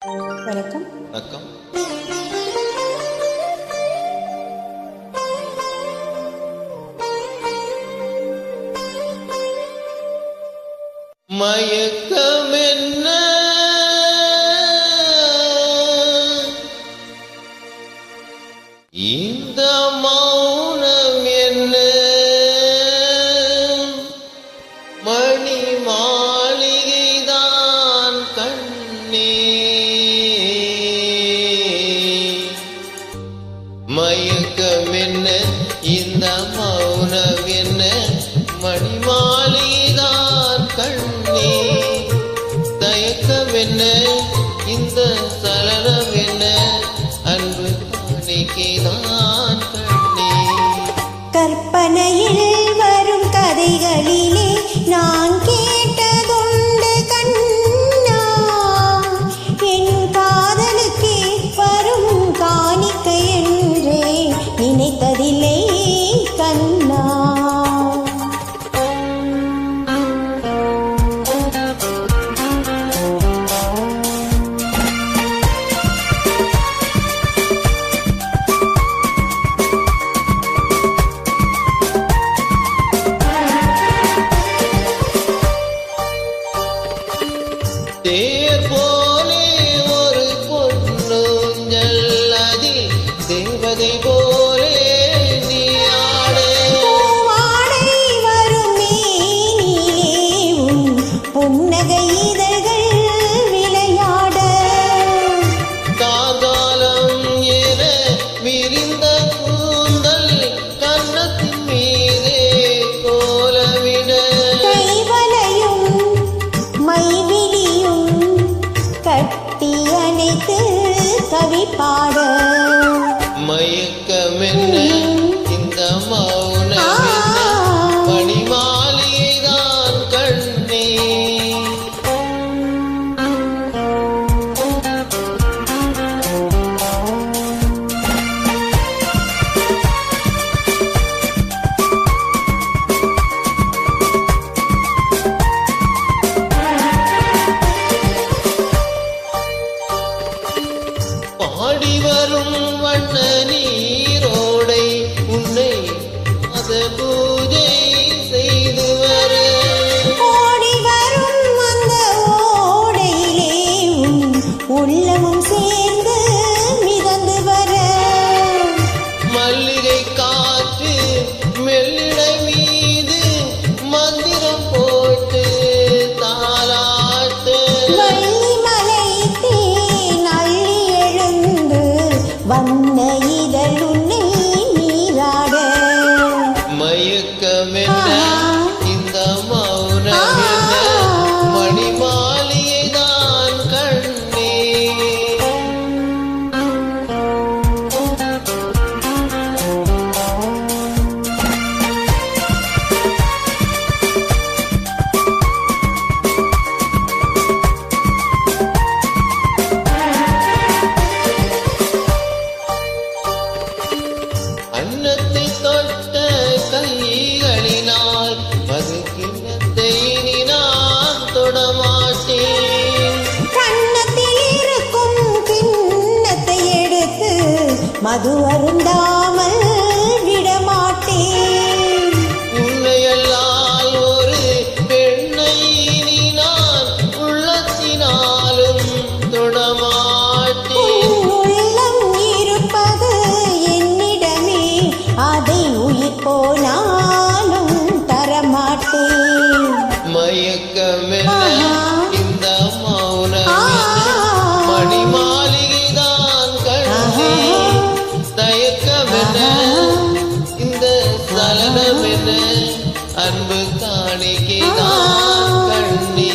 வணக்கம். வணக்கம். மயக்கம் என்ன இந்த மௌனம் என்ன மணி மாளிகைதான் கண்ணே மயக்கம் என்ன இந்த மௌனம் என்ன மணி மாளிகைதான் கண்ணே தயக்கம் என்ன இந்த சலனம் என்ன அன்பு காணிக்கைதான் கண்ணே கற்பனையில் வரும் கதைகளிலே நான் கேட்டதுண்டு கண்ணா என் காதலுக்கு வரும் காணிக்கை என்றே நினைத்ததில்லை கண்ணா. தேர் போலே ஒரு பொன்னூஞ்சல் அதில் தேவதை போலே நீ ஆட பூவாடை வரும் மேனிலே உன் புன்னகை இதழ்கள் விளையாட காதாலம் என விரிந்த கூந்தல் கன்னத்தின் மீதே கோலவிட கைவளையும் மைவிழியும் கட்டி அணைத்து கவி பாட மயக்கமென்ன இந்த மௌனம் என்ன மணி மாளிகைதான் கண்ணே பாடி வரும் வண்ண நீரோடை உன்னை அத பூஜை செய்து வர ஓடி வரும் அந்த ஓடையிலே உன் உள்ளமும் சேர்ந்து மிதந்து வர மல்லிகை காற்று மெல்லிடை மீது மந்திரம் போட்டு தாலாட்டு வள்ளி மலை தேன் அள்ளி எழுந்து வண்ண இதழ் உன்னை நீராட மயக்கமென்ன இந்த மௌனம் என்ன மணி மாளிகைதான் கண்ணே அன்னத்தை தொட்ட கைகளினால் மது கிண்ணத்தை இனி நான் தொடமாட்டேன் கன்னத்தில் இருக்கும் கிண்ணத்தை எடுத்து மது அருந்தாமல் விடமாட்டேன் உன்னையல்லால் ஒரு பெண்ணை இனி நான் உள்ளத்தினாலும் தொடமாட்டேன் உன் உள்ளம் இருப்பது என்னிடமே அதை உயிர் போனாலும் தரமாட்டேன். மயக்கமென்ன இந்த மௌனம் என்ன மணி மாளிகைதான் கண்ணே தயக்கமென்ன இந்த சலனம் என்ன அன்பு காணிக்கைதான் கண்ணே